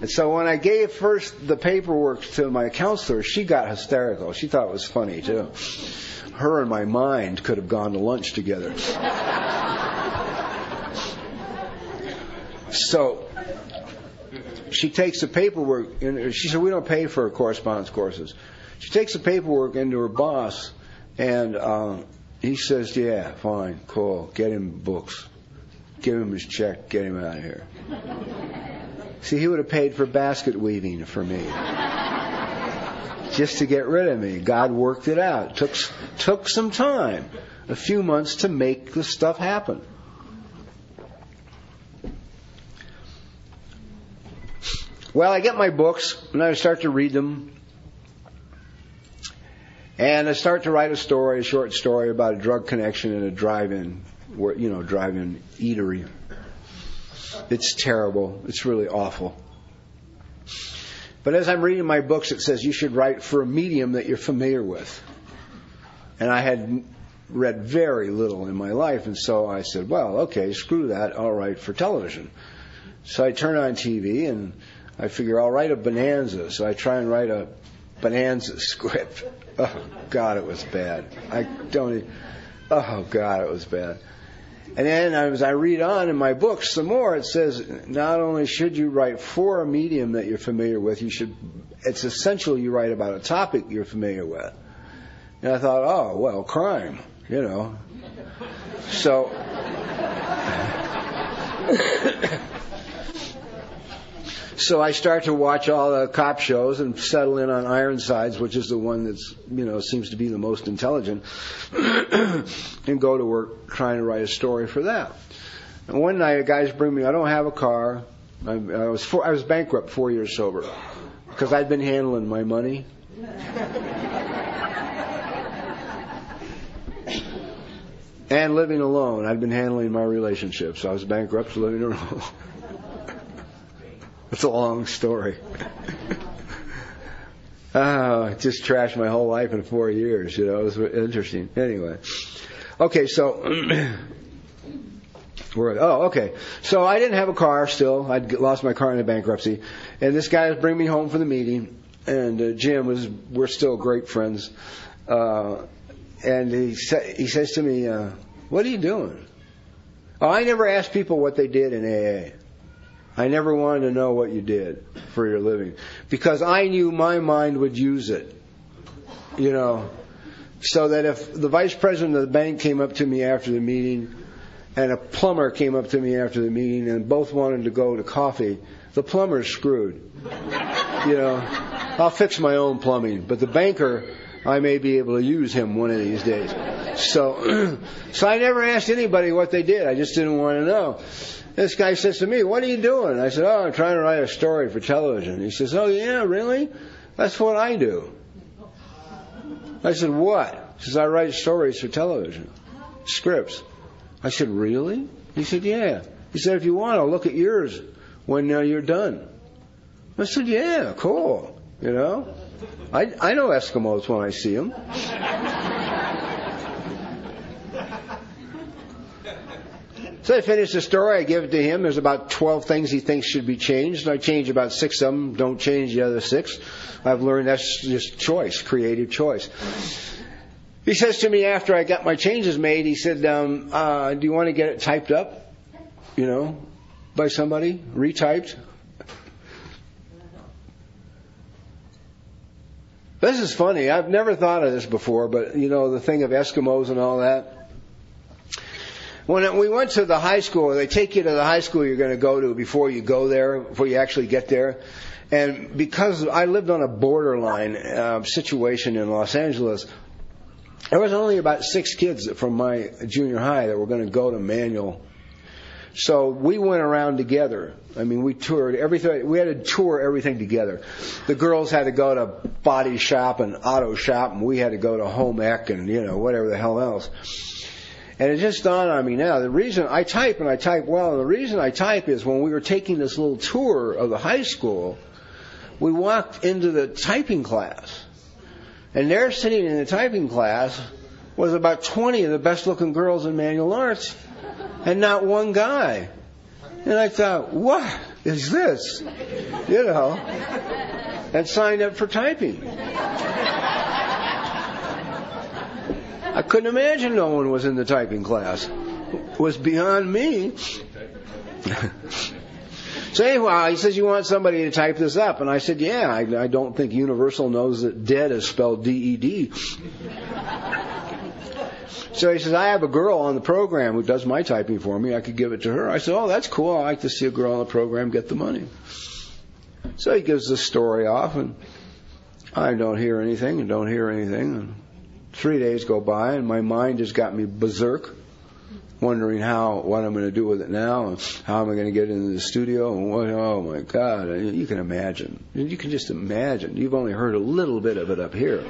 Speaker 2: And so when I gave first the paperwork to my counselor, she got hysterical. She thought it was funny too. Her and my mind could have gone to lunch together. So she takes the paperwork, and she said, we don't pay for correspondence courses. She takes the paperwork into her boss, and he says, yeah, fine, cool, get him books. Give him his check, get him out of here. See, he would have paid for basket weaving for me. Just to get rid of me. God worked it out. Took some time, a few months, to make the stuff happen. Well, I get my books, and I start to read them. And I start to write a short story about a drug connection in a drive-in eatery. It's terrible. It's really awful. But as I'm reading my books, it says you should write for a medium that you're familiar with. And I had read very little in my life, and so I said, well, okay, screw that. I'll write for television. So I turn on TV, and I figure I'll write a Bonanza. So I try and write a Bonanza script. Oh, God, it was bad. Oh, God, it was bad. And then as I read on in my books some more, it says not only should you write for a medium that you're familiar with, it's essential you write about a topic you're familiar with. And I thought, oh, well, crime, you know. So So I start to watch all the cop shows and settle in on Ironsides, which is the one that's, seems to be the most intelligent, and go to work trying to write a story for that. And one night, a guy's bringing me, I don't have a car. I was bankrupt, 4 years sober, because I'd been handling my money. And living alone. I'd been handling my relationships. I was bankrupt, living alone. It's a long story. Just trashed my whole life in 4 years. It was interesting. Anyway. Okay, so... okay. So I didn't have a car still. I'd lost my car in a bankruptcy. And this guy was bringing me home from the meeting. And Jim we're still great friends. And he says to me, what are you doing? Oh, I never asked people what they did in AA. I never wanted to know what you did for your living. Because I knew my mind would use it. So that if the vice president of the bank came up to me after the meeting, and a plumber came up to me after the meeting, and both wanted to go to coffee, the plumber's screwed. I'll fix my own plumbing. But the banker, I may be able to use him one of these days. So I never asked anybody what they did. I just didn't want to know. This guy says to me, what are you doing? I said, I'm trying to write a story for television. He says, oh, yeah, really? That's what I do. I said, what? He says, I write stories for television. Scripts. I said, really? He said, yeah. He said, if you want, I'll look at yours when you're done. I said, yeah, cool. I know Eskimos when I see them. So I finish the story, I give it to him. There's about 12 things he thinks should be changed. I change about 6 of them, don't change the other 6. I've learned that's just choice, creative choice. He says to me after I got my changes made, he said, do you want to get it typed up, by somebody, retyped? This is funny. I've never thought of this before, but, the thing of Eskimos and all that. When we went to the high school, they take you to the high school you're going to go to before you go there, before you actually get there. And because I lived on a borderline situation in Los Angeles, there was only about 6 kids from my junior high that were going to go to manual. So we went around together. I mean, we toured everything. We had to tour everything together. The girls had to go to body shop and auto shop, and we had to go to home ec and, whatever the hell else. And it just dawned on me now, the reason I type, and I type well, and the reason I type is when we were taking this little tour of the high school, we walked into the typing class. And there sitting in the typing class was about 20 of the best looking girls in manual arts, and not one guy. And I thought, what is this? And signed up for typing. I couldn't imagine no one was in the typing class. It was beyond me. So anyhow, he says, you want somebody to type this up? And I said, yeah, I don't think Universal knows that dead is spelled D-E-D. So he says, I have a girl on the program who does my typing for me. I could give it to her. I said, oh, that's cool. I like to see a girl on the program get the money. So he gives the story off, and I don't hear anything and don't hear anything. And 3 days go by, and my mind has got me berserk, wondering what I'm going to do with it now, and how am I going to get into the studio, and oh my God, you can imagine. You can just imagine. You've only heard a little bit of it up here.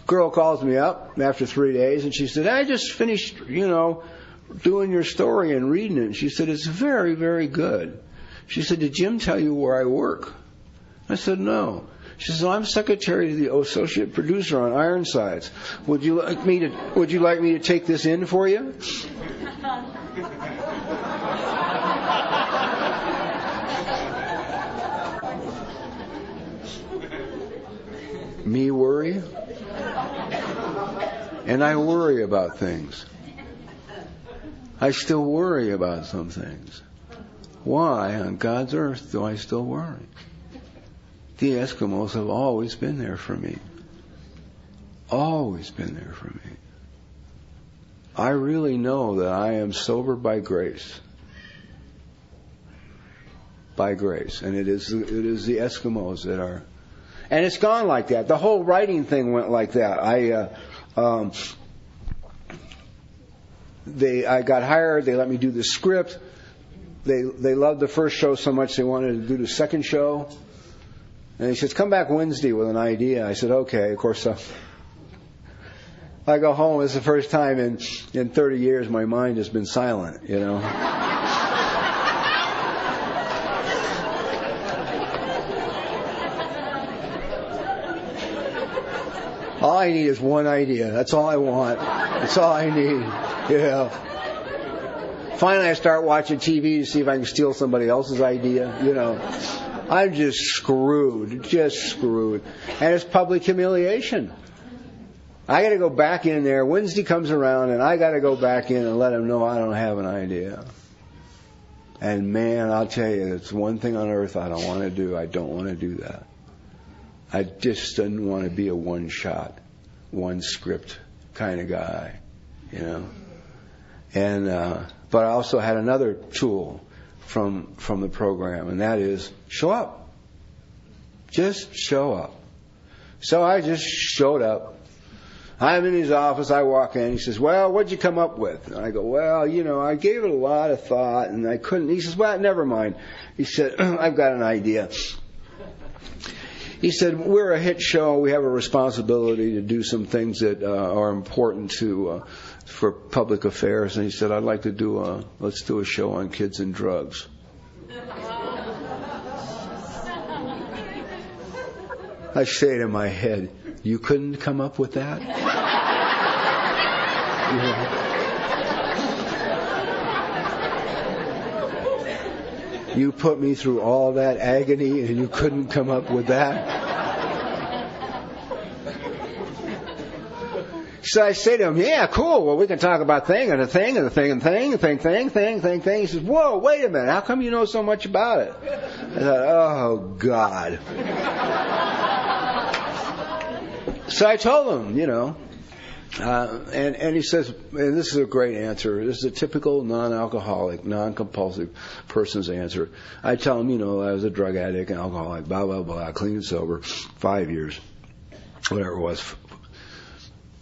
Speaker 2: Girl calls me up after 3 days, and she said, I just finished, doing your story and reading it. And she said, it's very, very good. She said, did Jim tell you where I work? I said, no. She says, I'm secretary to the associate producer on Ironsides. Would you like me to take this in for you? Me worry? And I worry about things. I still worry about some things. Why on God's earth do I still worry? The Eskimos have always been there for me. Always been there for me. I really know that I am sober by grace. By grace. And it is the Eskimos that are. And it's gone like that. The whole writing thing went like that. I got hired. They let me do the script. They loved the first show so much they wanted to do the second show. And he says, come back Wednesday with an idea. I said, okay. Of course, I go home. It's the first time in 30 years my mind has been silent, All I need is one idea. That's all I want. That's all I need. Finally, I start watching TV to see if I can steal somebody else's idea, I'm just screwed. And it's public humiliation. I got to go back in there. Wednesday comes around, and I got to go back in and let them know I don't have an idea. And man, I'll tell you, it's one thing on earth I don't want to do. I don't want to do that. I just didn't want to be a one-shot, one-script kind of guy, And but I also had another tool from the program, and that is show up. Just show up. So I just showed up. I'm in his office. I walk in. He says, well, what'd you come up with? And I go, well, I gave it a lot of thought, and I couldn't. He says, well, never mind. He said, I've got an idea. He said, we're a hit show. We have a responsibility to do some things that are important for public affairs. And he said, I'd like to let's do a show on kids and drugs. I say to my head, you couldn't come up with that? You put me through all that agony and you couldn't come up with that? So I say to him, yeah, cool. Well, we can talk about thing and a thing and a thing and thing and thing. He says, whoa, wait a minute. How come you know so much about it? I thought, oh, God. So I told him, you know, and he says, and this is a great answer. This is a typical non-alcoholic, non-compulsive person's answer. I tell him, you know, I was a drug addict, an alcoholic, blah, blah, blah, clean and sober, 5 years, whatever it was.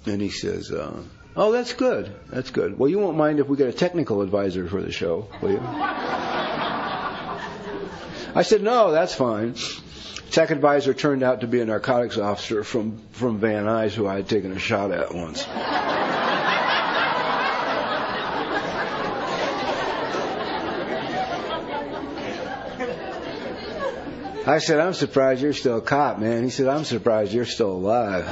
Speaker 2: And he says, oh, that's good. That's good. Well, you won't mind if we get a technical advisor for the show, will you? I said, no, that's fine. Tech advisor turned out to be a narcotics officer from Van Nuys who I had taken a shot at once. I said, I'm surprised you're still a cop, man. He said, I'm surprised you're still alive.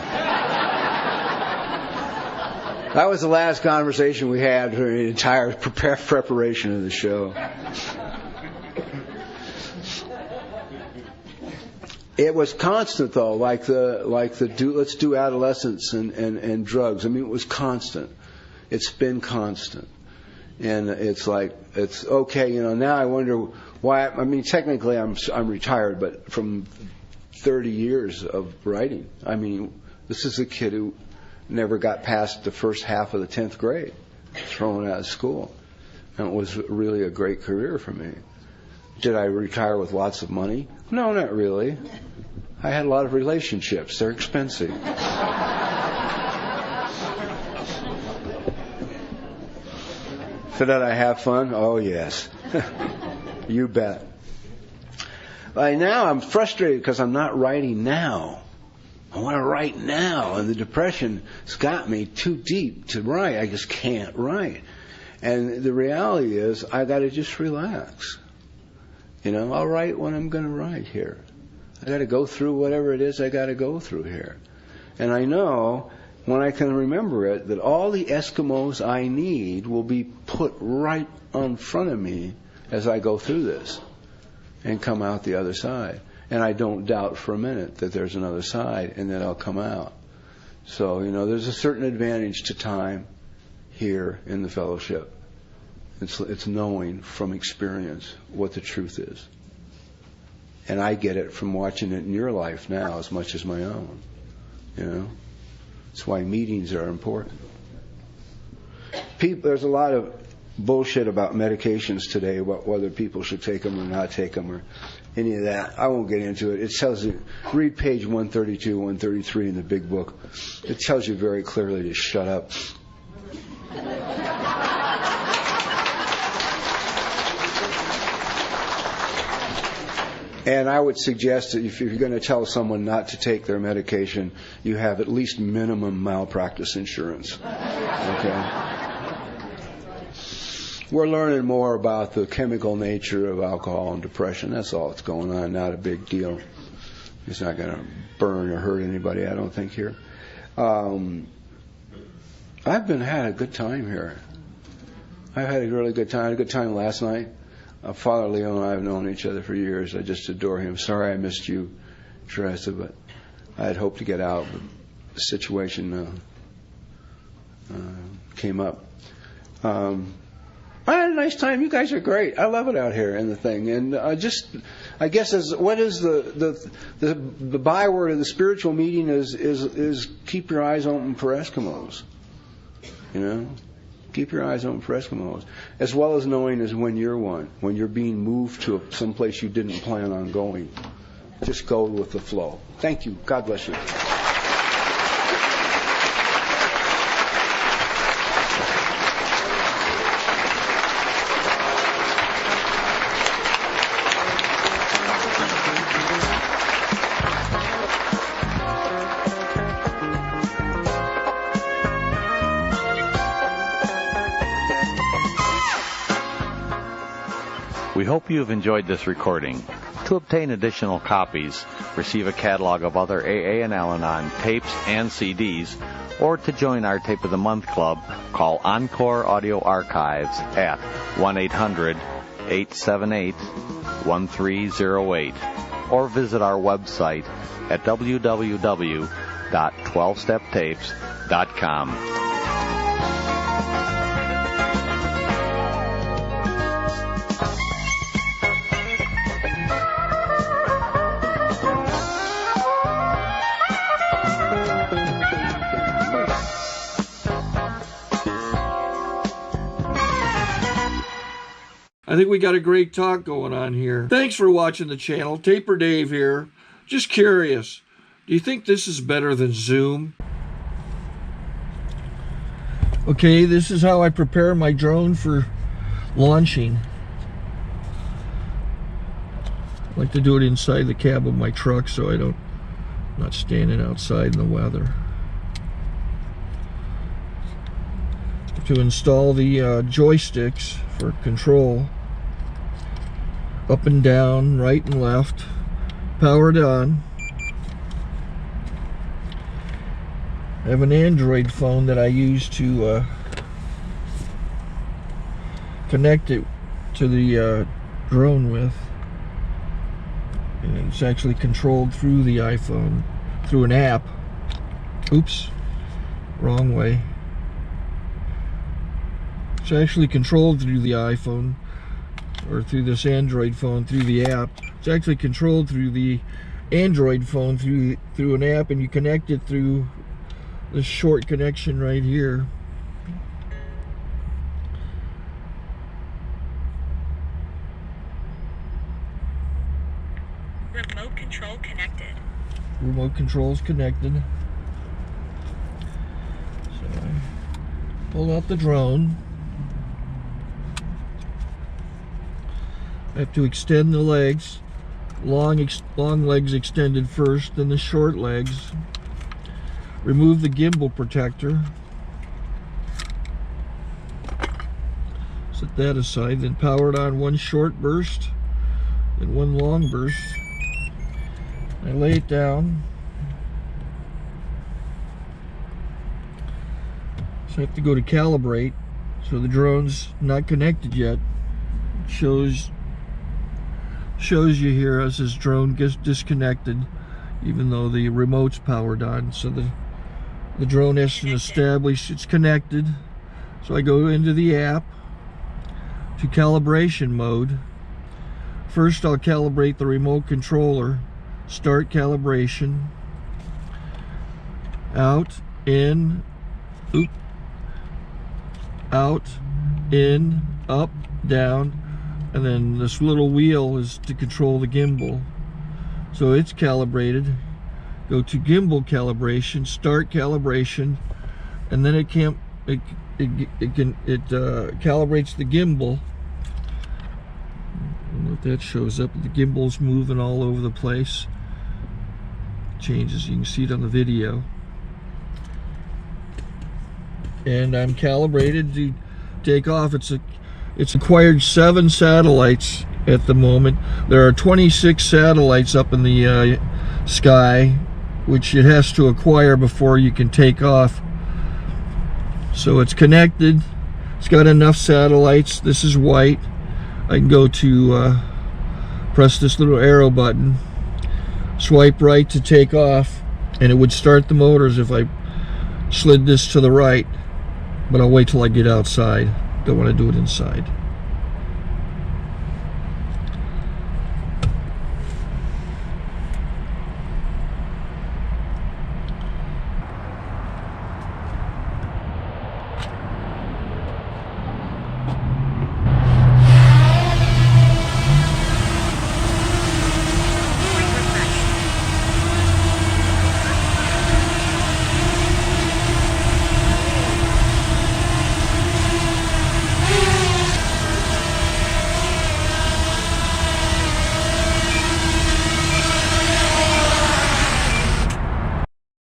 Speaker 2: That was the last conversation we had during the entire preparation of the show. It was constant, though, like the let's do adolescence and drugs. I mean, it was constant. It's been constant, and it's like it's okay. You know, now I wonder why. I mean, technically, I'm retired, but from 30 years of writing. I mean, this is a kid who never got past the first half of the 10th grade, thrown out of school. And it was really a great career for me. Did I retire with lots of money? No, not really. I had a lot of relationships. They're expensive. So did I have fun? Oh, yes. You bet. Now I'm frustrated because I'm not writing now. I want to write now, and the depression has got me too deep to write. I just can't write. And the reality is, I got to just relax. You know, I'll write when I'm going to write here. I got to go through whatever it is I got to go through here. And I know, when I can remember it, that all the Eskimos I need will be put right in front of me as I go through this and come out the other side. And I don't doubt for a minute that there's another side and that I'll come out. So, you know, there's a certain advantage to time here in the fellowship. It's knowing from experience what the truth is. And I get it from watching it in your life now as much as my own. You know? That's why meetings are important. There's a lot of bullshit about medications today, about whether people should take them or not take them or any of that. I won't get into it. It tells you, read page 132, 133 in the big book. It tells you very clearly to shut up. And I would suggest that if you're going to tell someone not to take their medication, you have at least minimum malpractice insurance. Okay? We're learning more about the chemical nature of alcohol and depression. That's all that's going on. Not a big deal. It's not going to burn or hurt anybody, I don't think, here. I've had a good time here. I've had a really good time. I had a good time last night. Father Leo and I have known each other for years. I just adore him. Sorry I missed you, Teresa, but I had hoped to get out, but the situation came up. I had a nice time. You guys are great. I love it out here in the thing. And I guess what is the byword of the spiritual meeting is keep your eyes open for Eskimos. You know? Keep your eyes open for Eskimos. As well as knowing is when you're one. When you're being moved to someplace you didn't plan on going. Just go with the flow. Thank you. God bless you.
Speaker 3: We hope you have enjoyed this recording. To obtain additional copies, receive a catalog of other AA and Al-Anon tapes and CDs, or to join our Tape of the Month Club, call Encore Audio Archives at 1-800-878 1308 or visit our website at www.12steptapes.com.
Speaker 1: I think we got a great talk going on here. Thanks for watching the channel. Taper Dave here. Just curious, do you think this is better than Zoom? Okay, this is how I prepare my drone for launching. I like to do it inside the cab of my truck so I'm not standing outside in the weather. To install the joysticks for control, up and down, right and left, powered on. I have an Android phone that I use to connect it to the drone with, and it's actually controlled through the iPhone, through an app. Oops, wrong way. It's actually controlled through the iPhone, or through this Android phone, through the app. It's actually controlled through the Android phone through an app, and you connect it through this short connection right here.
Speaker 4: Remote control connected.
Speaker 1: Remote control's connected. So I pull out the drone. I have to extend the legs. Long legs extended first, then the short legs. Remove the gimbal protector. Set that aside, then power it on one short burst, then one long burst. I lay it down. So I have to go to calibrate. So the drone's not connected yet. It shows you here as this drone gets disconnected, even though the remote's powered on. So the drone has to establish it's connected. So I go into the app to calibration mode. First I'll calibrate the remote controller. Start calibration. Out, in, out, in, up, down. And then this little wheel is to control the gimbal. So it's calibrated. Go to gimbal calibration, start calibration, and then it calibrates the gimbal. I don't know if that shows up. The gimbal's moving all over the place. Changes, you can see it on the video. And I'm calibrated to take off. It's acquired 7 satellites at the moment. There are 26 satellites up in the sky, which it has to acquire before you can take off. So it's connected. It's got enough satellites. This is white. I can go to press this little arrow button, swipe right to take off, and it would start the motors if I slid this to the right. But I'll wait till I get outside. Don't want to do it inside.